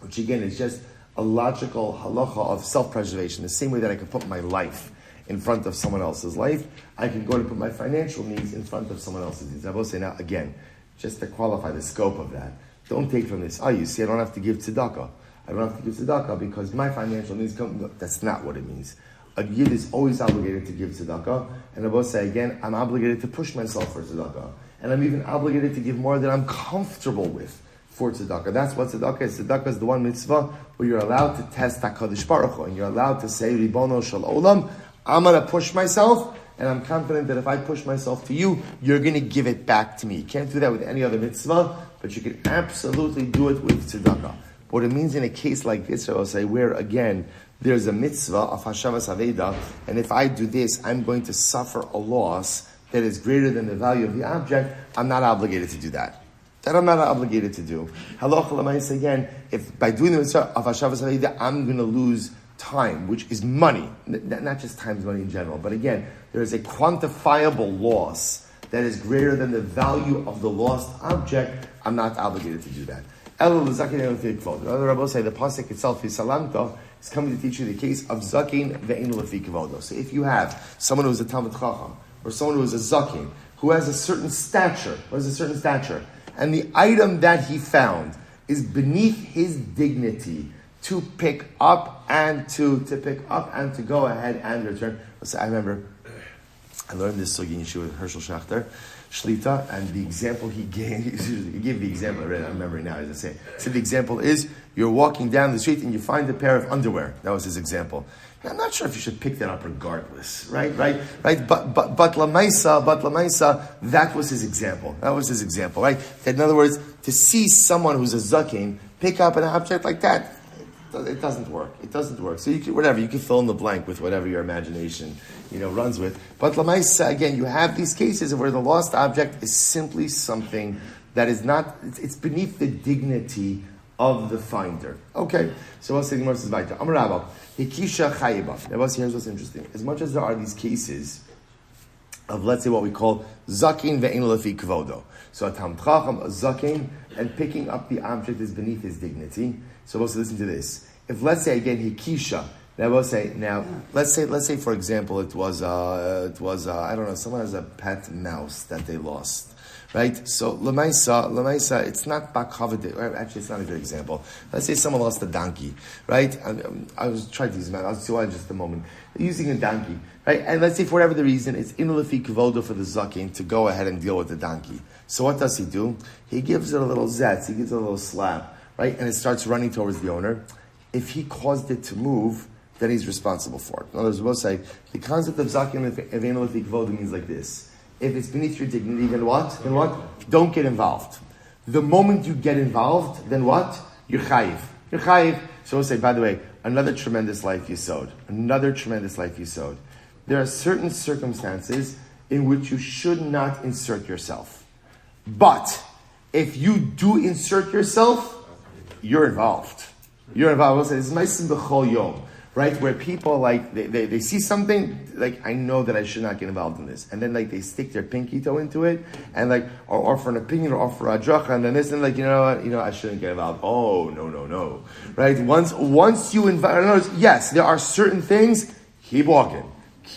Which again is just a logical halacha of self-preservation. The same way that I can put my life in front of someone else's life, I can go to put my financial needs in front of someone else's needs. I will say now, again, just to qualify the scope of that, don't take from this, you see, I don't have to give tzedakah. I don't have to give tzedakah because my financial needs come. No, that's not what it means. A yid is always obligated to give tzedakah, and I will say again, I'm obligated to push myself for tzedakah. And I'm even obligated to give more than I'm comfortable with for tzedakah. That's what tzedakah is. Tzedakah is the one mitzvah where you're allowed to test HaKadosh Baruch Hu, and you're allowed to say, Ribono Shel Olam, I'm going to push myself, and I'm confident that if I push myself to you, you're going to give it back to me. You can't do that with any other mitzvah, but you can absolutely do it with tzedakah. What it means in a case like this, I will say, where again, there's a mitzvah of Hashavas Aveda, and if I do this, I'm going to suffer a loss that is greater than the value of the object, I'm not obligated to do that. That I'm not obligated to do. Halacha l'mayis again, if by doing the mitzvah of Hashavas Aveda, I'm going to lose time, which is money. Not just time is money in general, but again, there is a quantifiable loss that is greater than the value of the lost object. I'm not obligated to do that. The rabbis say the pasuk itself is salamta is coming to teach you the case of zakin ve'ein lefi kavodo. So if you have someone who is a talmid chacham or someone who is a zakin who has a certain stature, and the item that he found is beneath his dignity to pick up and to go ahead and return. So I remember I learned this sugi in Yeshiva with Hershel Schachter, Shlita, and the example he gave the example, I read it, I'm remembering now, as I say. So the example is, you're walking down the street and you find a pair of underwear. That was his example. And I'm not sure if you should pick that up regardless, right? But Lamaisa, that was his example. Right? That in other words, to see someone who's a zakin pick up an object like that, it doesn't work. So you can fill in the blank with whatever your imagination, runs with. But Lamaisa, again, you have these cases where the lost object is simply something that is not, it's beneath the dignity of the finder. Okay, so what's the Gemara says weiter? Amar Rabba, Hikisha Chayiba. Now, here's what's interesting. As much as there are these cases of, let's say, what we call zakin ve'ein lefi kvodo. So a talmid chacham, a zakin, and picking up the object is beneath his dignity. So let's listen to this. If let's say again Hikisha, let's say for example it was I don't know, someone has a pet mouse that they lost. Right? So, Lamaisa, it's not Bakhavadeh. Actually, it's not a good example. Let's say someone lost a donkey, right? I was trying to use that. I'll see why in just a moment. Using a donkey, right? And let's say for whatever the reason, it's inulefi kavodo for the zakin to go ahead and deal with the donkey. So what does he do? He gives it a little zetz, he gives it a little slap, right? And it starts running towards the owner. If he caused it to move, then he's responsible for it. In other words, we'll say, the concept of zakin inulefi kavodo means like this. If it's beneath your dignity, then what? Don't get involved. The moment you get involved, then what? You're chayiv. So we'll say, by the way, another tremendous life you sowed. There are certain circumstances in which you should not insert yourself. But if you do insert yourself, you're involved. We'll say, this is ma'asim b'chol yom. Right, where people they see something I know that I should not get involved in this, and then they stick their pinky toe into it, and or offer an opinion or offer a hatzlacha, and then this and I shouldn't get involved. Oh no, right? Once you invite, yes, there are certain things. Keep walking.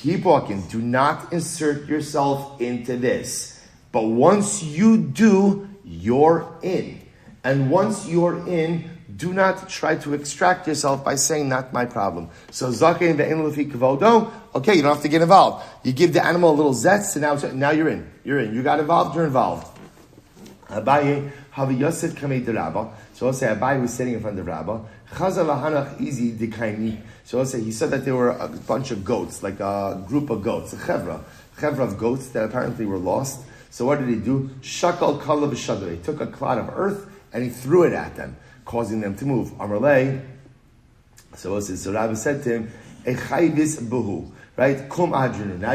Do not insert yourself into this. But once you do, you're in. And once you're in, do not try to extract yourself by saying, not my problem. So, zaken ve'en lefi kavodo, okay, you don't have to get involved. You give the animal a little zest, and now you're in. You're in. You got involved, you're involved. Abaye, Havi Yosef kamei de Rabba. So I'll say Abaye was sitting in front of Rabba. Chazal lahanach izi dekaini. So I'll say he said that there were a bunch of goats, like a group of goats, a chevra of goats that apparently were lost. So what did he do? Shakal kala b'shadre. He took a clod of earth and he threw it at them, causing them to move. Amarlei. So Rabbi said to him, Echayvis buhu. Right? Kum adrinu. Now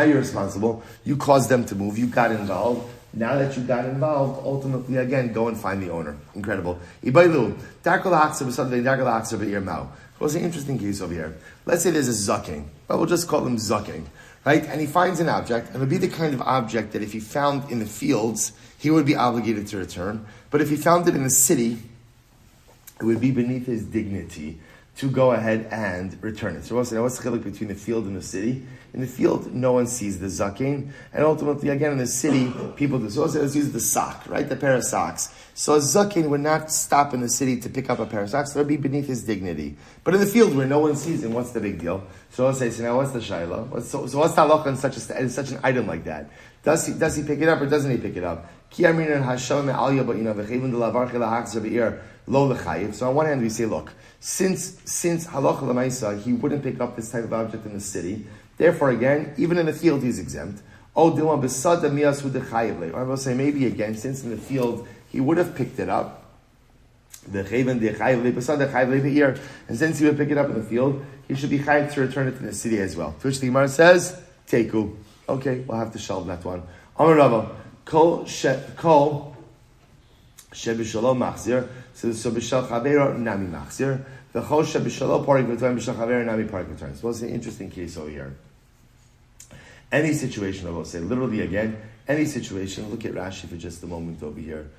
you're responsible. You caused them to move. You got involved. Now that you got involved, ultimately, again, go and find the owner. Incredible. Ibailu, what's an interesting case over here? Let's say there's a zucking, but we'll just call him zucking, right? And he finds an object, and it would be the kind of object that if he found in the fields, he would be obligated to return. But if he found it in the city, it would be beneath his dignity to go ahead and return it. So what's the chiluk between the field and the city? In the field, no one sees the zaken, and ultimately, again, in the city, people do. So let's use the sock, right? The pair of socks. So a zaken would not stop in the city to pick up a pair of socks. That would be beneath his dignity. But in the field, where no one sees him, what's the big deal? So let's say, so now what's the shayla? So what's the halacha in such an item like that? Does he pick it up or doesn't he pick it up? So on one hand, we say, look, since halacha l'maisa, he wouldn't pick up this type of object in the city. Therefore, again, even in the field, he's exempt. Or I will say, maybe again, since in the field, he would have picked it up. And since he would pick it up in the field, he should be chayiv to return it to the city as well. To which the Gemara says, Teku. Okay, we'll have to shelve that one. Amar Rava, Kol Shebishalom Machzir, so Bishal Chavero Nami Machzir, the Chol Shebishalom Parik V'Toim Bishal Chavero Nami Parik V'Toim. So it's an interesting case over here. Any situation, I will say, literally again, any situation, look at Rashi for just a moment over here.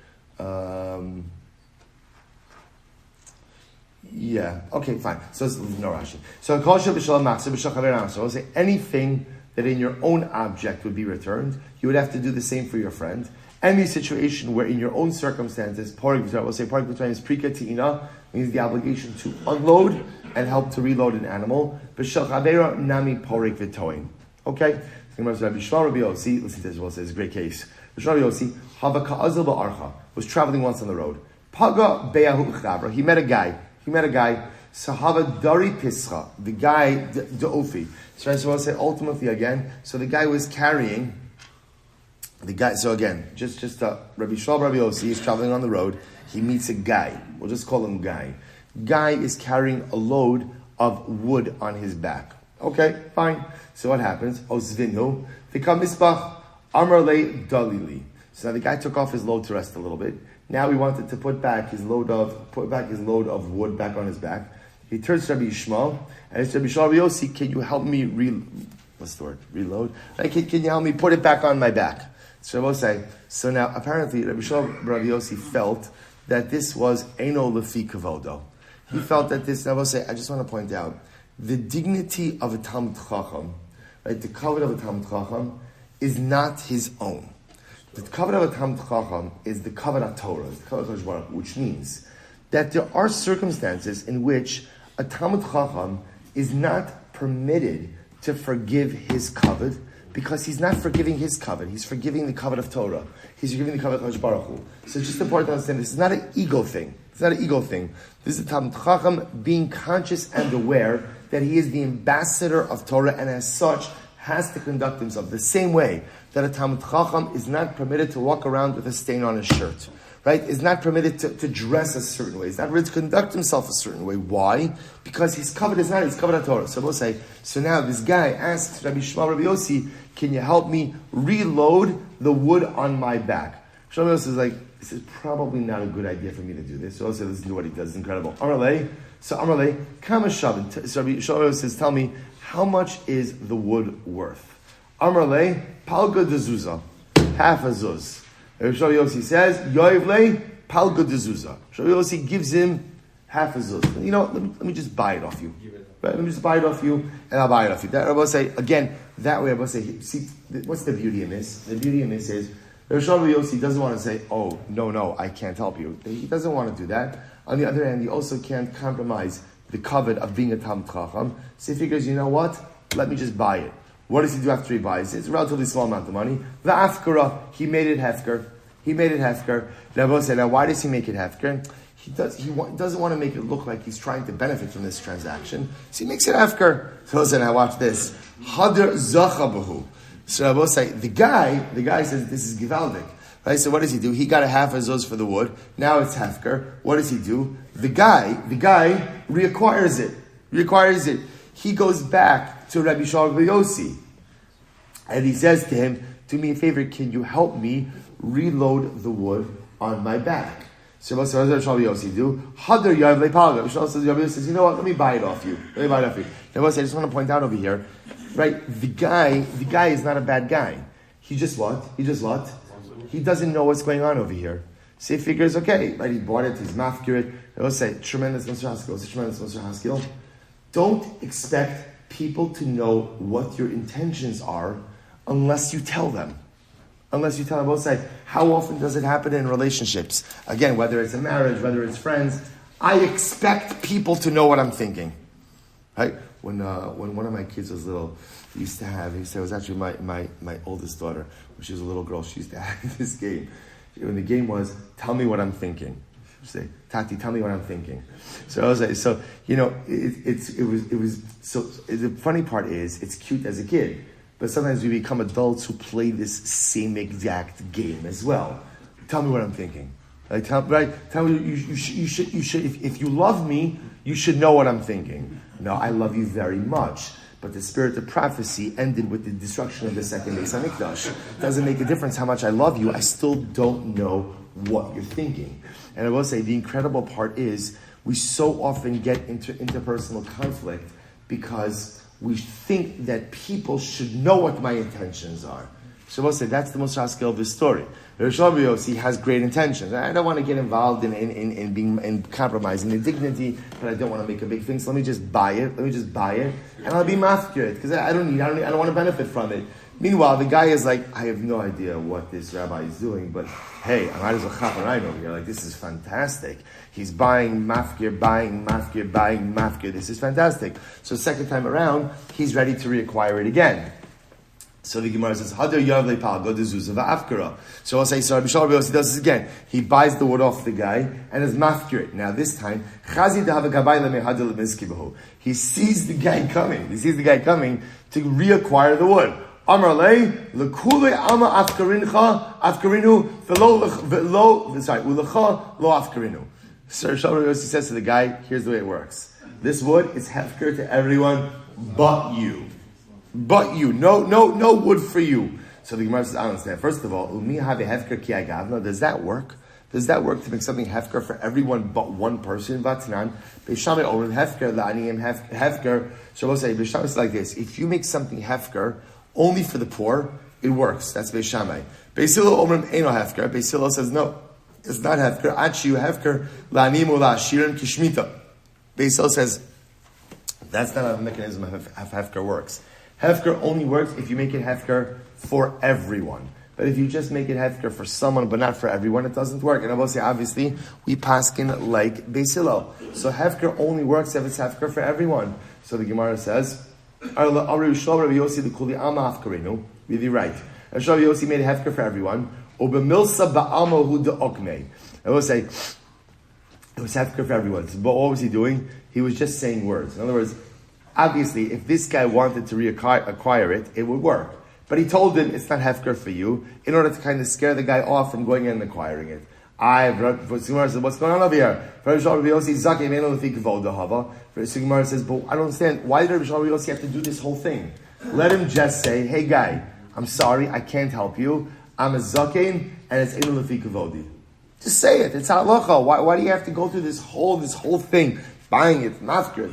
Yeah, okay, fine. So it's no Rashi. So Kol Shebishalom Machzir, Bishal Chavero Nami. So I will say anything that in your own object would be returned, you would have to do the same for your friend. Any situation where in your own circumstances, Parik V'Toim, we'll say Parik V'Toim is Prika Ti'ina, means the obligation to unload and help to reload an animal. B'shel Chavera Nami Parik V'Toim. Okay? Rabbi Shmuel Silber, listen to this, well, it's a great case. Rabbi Shmuel Silber, Hava Ka'azil Ba'archa, was traveling once on the road. Paga Be'ahu Chavra, he met a guy. Sahava Dari Pischa, the guy, the Ofi. So I will say ultimately again, so the guy was carrying, Rabbi Shmuel Rabbi Yossi is traveling on the road, he meets a guy, we'll just call him Guy. Guy is carrying a load of wood on his back. Okay, fine. So what happens? Ozvinu, V'kam Misbach, Amarle Dalili. So now the guy took off his load to rest a little bit. Now he wanted to put back his load of wood back on his back. He turns to Rabbi Shmuel, and it's Rabbi Shmuel Rabbi Yossi, can you help me reload? Right? Can you help me put it back on my back? So I will say, so now apparently Rabbi Shmuel Rabbi Yossi felt that this was Eino Lefi Kavodo. He felt that this, I will say, I just want to point out, the dignity of a Talmud Chacham, right, the kavod of a Talmud Chacham is not his own. The kavod of a Talmud Chacham is the kavod of Torah, the kavod of Torah, which means that there are circumstances in which a Talmud Chacham is not permitted to forgive his kavod because he's not forgiving his kavod. He's forgiving the kavod of Torah. He's forgiving the kavod of Hakadosh Baruch Hu. So it's just important to understand this is not an ego thing. It's not an ego thing. This is a Talmud Chacham being conscious and aware that he is the ambassador of Torah and as such has to conduct himself the same way that a Talmud Chacham is not permitted to walk around with a stain on his shirt. Right? Is not permitted to dress a certain way. He's not permitted to conduct himself a certain way. Why? Because his kavod is not his kavod of Torah. So we'll say, so now this guy asks Rabbi Shmuel Rabbi Yossi, can you help me reload the wood on my back? Shmuel Yossi is like, this is probably not a good idea for me to do this. So I'll say, listen to what he does. It's incredible. Amarle, Kama Shavin. So Rabbi Shmuel Yossi says, tell me, how much is the wood worth? Amarle, Palga de Zuzah. Half a zuz. Rabbi Shmuel Yossi says, Yoivle Palga de Zuzah. Rabbi Yossi gives him half a zuz. You know, let me just buy it off you. Right? Let me just buy it off you, and I'll buy it off you. That Rabbi say again. That way, Rabbi say, see, what's the beauty in this? The beauty in this is Rabbi Yossi doesn't want to say, oh, no, I can't help you. He doesn't want to do that. On the other hand, he also can't compromise the covet of being a Talmud Chacham. So he figures, you know what? Let me just buy it. What does he do after he buys it? It's a relatively small amount of money. The Afkara, he made it hefker. Now, said, now why does he make it hefker? He doesn't want to make it look like he's trying to benefit from this transaction. So he makes it hefker. So listen, now watch this. Hadr zachabahu. So Rabbi say, the guy says, this is givaldik. Right? So what does he do? He got a half azuz for the wood. Now it's hefker. What does he do? The guy reacquires it. He goes back to Rabbi Shmuel Silber and he says to him, do me a favor, can you help me reload the wood on my back? So what does Rabbi Shmuel do? Hadr yav le'palga. Rabbi Shmuel says, you know what? Let me buy it off you. Now, I just want to point out over here, right? The guy is not a bad guy. He just what? He doesn't know what's going on over here. So he figures, okay, right? He bought it. He's mafkir it. I will say, tremendous haskell. Don't expect people to know what your intentions are unless you tell them. Both sides. How often does it happen in relationships? Again, whether it's a marriage, whether it's friends, I expect people to know what I'm thinking. Right? When one of my kids was little, he used to it was actually my oldest daughter, when she was a little girl, she used to have this game. When the game was, tell me what I'm thinking. She'd say, Tati, tell me what I'm thinking. So I was like, so, you know, the funny part is, it's cute as a kid. But sometimes we become adults who play this same exact game as well. Tell me what I'm thinking. Tell me you should. If you love me, you should know what I'm thinking. No, I love you very much. But the spirit of prophecy ended with the destruction of the second Beis Hamikdash. Doesn't make a difference how much I love you. I still don't know what you're thinking. And I will say the incredible part is we so often get into interpersonal conflict because we think that people should know what my intentions are. So we'll say that's the most skill of this story. He has great intentions. I don't want to get involved in compromising the dignity, but I don't want to make a big thing. So let me just buy it, and I'll be mafkir because I don't want to benefit from it. Meanwhile, the guy is like, I have no idea what this rabbi is doing, but hey, I might as well chop right over here. Like, this is fantastic. He's buying mafkir. This is fantastic. So second time around, he's ready to reacquire it again. So the Gemara says, Hadar yav le'pal, go to Zuzah va'afkara. So I'll say, so Rabbi Shmuel Silber does this again. He buys the wood off the guy and is mafkir it. Now this time, Chazi dahava gabay le'mehadar le'mizkibahu. He sees the guy coming to reacquire the wood. Amar lei lekule ama afkarinu ulecha lo afkarinu. Sir Shmuel says to the guy, here's the way it works. This wood is hefker to everyone but you. No wood for you. So the Gemara says, I don't understand. First of all, does that work? Does that work to make something hefker for everyone but one person? Vatnan, Beishamai Orim hefker, la'aniyim hefker. So we'll say, Beishamai is like this. If you make something hefker only for the poor, it works. That's Beishamai. Beisilo Orim Eino hefker. Beisilo says, no, it's not hefker. Achi hefker, la'aniyim ula'ashirim kishmita. Beisilo says, that's not how the mechanism of hefker works. Hefker only works if you make it hefker for everyone. But if you just make it hefker for someone but not for everyone, it doesn't work. And I will say, obviously, we paskin like Beisilo. So hefker only works if it's hefker for everyone. So the Gemara says, really right. And Rabbi Yossi made a hefker for everyone. I will say, it was hefker for everyone. But what was he doing? He was just saying words. In other words, obviously, if this guy wanted to reacquire it, it would work. But he told him it's not hefker for you in order to kind of scare the guy off from going in and acquiring it. What's going on over here? Sigmar says, but I don't understand. Why did Rabbi Shmuel Silber have to do this whole thing? Let him just say, hey guy, I'm sorry, I can't help you. I'm a zakein, and it's inu lefi kavodi. Just say it. It's hatzlacha. Why do you have to go through this whole thing? Buying it, mafkir,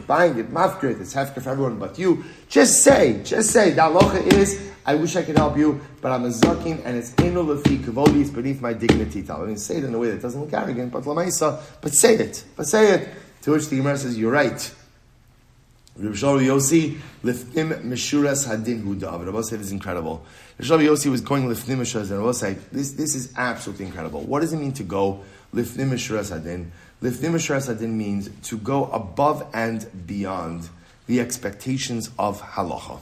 it's hefker for everyone but you. Just say, the halacha is, I wish I could help you, but I'm a zakin, and it's inu lefi kavodi, it's beneath my dignity. I mean, say it in a way that doesn't look arrogant, but lamaisa, but say it. To which the Gemara says, you're right. Rabbi Shmuel Yossi, Lifnim Meshuras Hadin Huda. Rabbi said, this is incredible. Rabbi Shmuel Yossi was going Lifnim Meshuras Hadin. Rabbi said, this is absolutely incredible. What does it mean to go Lifnim Meshuras Hadin? Lifnim Meshuras Hadin means to go above and beyond the expectations of halacha.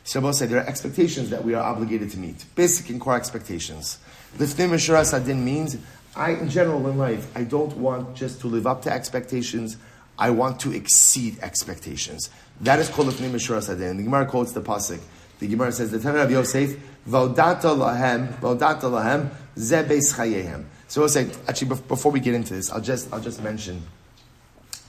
So Rabbi said, there are expectations that we are obligated to meet. Basic and core expectations. Lifnim Meshuras Hadin means, in general in life, I don't want just to live up to expectations. I want to exceed expectations. That is called Lifnim Meshuras Hadin. The Gemara quotes the pasuk. The Gemara says, "The Tanna Rabbi Yosef, V'odata lahem, ze beis chayehem." So we'll say, actually, before we get into this, I'll just mention.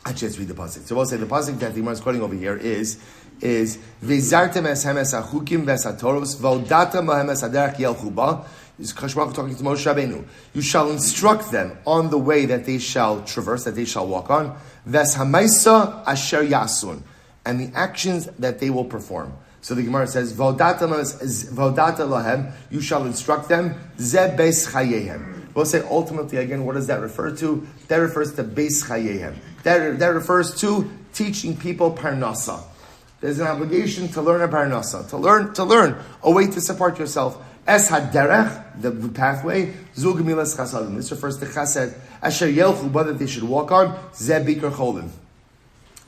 Actually, let's read the pasuk. So we'll say the pasuk that the Gemara is quoting over here is V'zartem eshem es hachukim v'es hatoros, V'odatem lahem es haderech yelchu ba. This is Kashmach talking to Moshe Rabbeinu. You shall instruct them on the way that they shall traverse, that they shall walk on. Ves hamaisa asher yasun, and the actions that they will perform. So the Gemara says, Vodata lahem, you shall instruct them. Ze beis chayehem. We'll say ultimately again, what does that refer to? That refers to beis chayehem. That refers to teaching people parnasa. There's an obligation to learn a parnasa, to learn a way to support yourself. Es haderech, the pathway, zu gemilas chasadim. This refers to chased. Asher yelchu, ba, that they should walk on. Ze bikar cholim.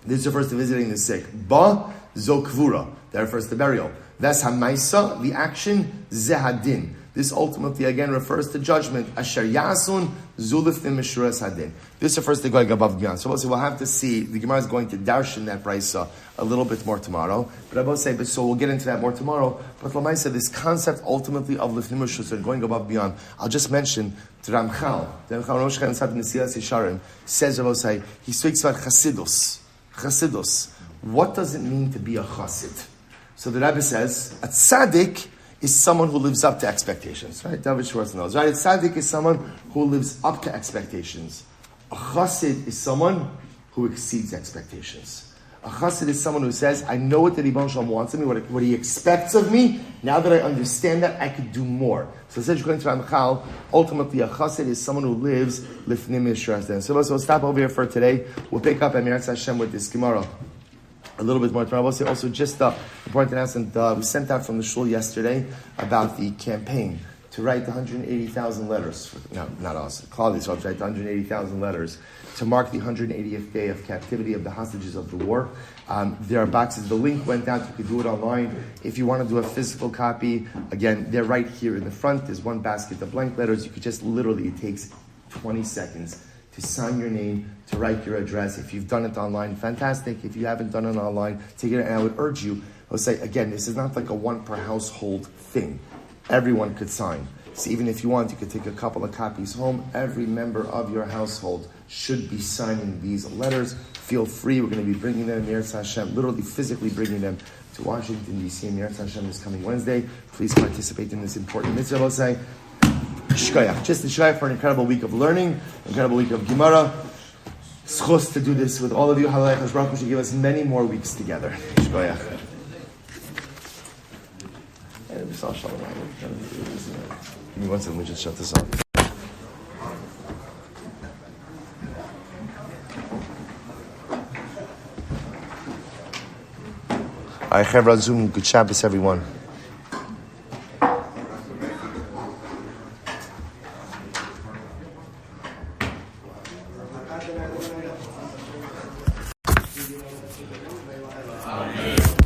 This refers to visiting the sick. Ba, zo kvura. That refers to burial. Ves hamaisa, the action. Ze hadin. This ultimately again refers to judgment. Asher yasun, zu lifnim meshuras hadin. This refers to going above beyond. So we'll have to see. The Gemara is going to darshan that brisa a little bit more tomorrow. But I will say, so we'll get into that more tomorrow. But Lamaisa, this concept ultimately of lifnim meshuras and going above beyond. I'll just mention to Ramchal. The Ramchal Rosh Chaim Metzia says, Rabbi, he speaks about chasidus. Chasidus. What does it mean to be a chasid? So the Rebbe says, a tzaddik is someone who lives up to expectations, right? David Schwartz knows, right? A tzaddik is someone who lives up to expectations. A chassid is someone who exceeds expectations. A chassid is someone who says, I know what the Ribbon Shalom wants of me, what he expects of me. Now that I understand that, I could do more. So it says, according to Ramchal, ultimately a chassid is someone who lives lifnim meshuras. So we'll stop over here for today. We'll pick up Meir Hashem with this tomorrow. A little bit more tomorrow. We'll say also just important announcement. We sent out from the shul yesterday about the campaign to write the 180,000 letters. Not us. Claudius to write the 180,000 letters to mark the 180th day of captivity of the hostages of the war. There are boxes. The link went out. You could do it online. If you want to do a physical copy, again, they're right here in the front. There's one basket of blank letters. You could just literally, it takes 20 seconds to sign your name, to write your address. If you've done it online, fantastic. If you haven't done it online, take it. And I would urge you, I would say, again, this is not like a one per household thing. Everyone could sign. So even if you want, you could take a couple of copies home. Every member of your household should be signing these letters. Feel free. We're going to be bringing them, Meir Hashem, literally physically bringing them to Washington, D.C. Meir Hashem is coming Wednesday. Please participate in this important mitzvah. I'll say, Shkoyach. Just a shkoyach for an incredible week of learning, incredible week of Gemara. Zechus to do this with all of you. Hatzlacha Baruch Hu should give us many more weeks together. Shkoyach. Give me one second, we just shut this off. All right, Chevra Zoom, good Shabbos, everyone. Amen.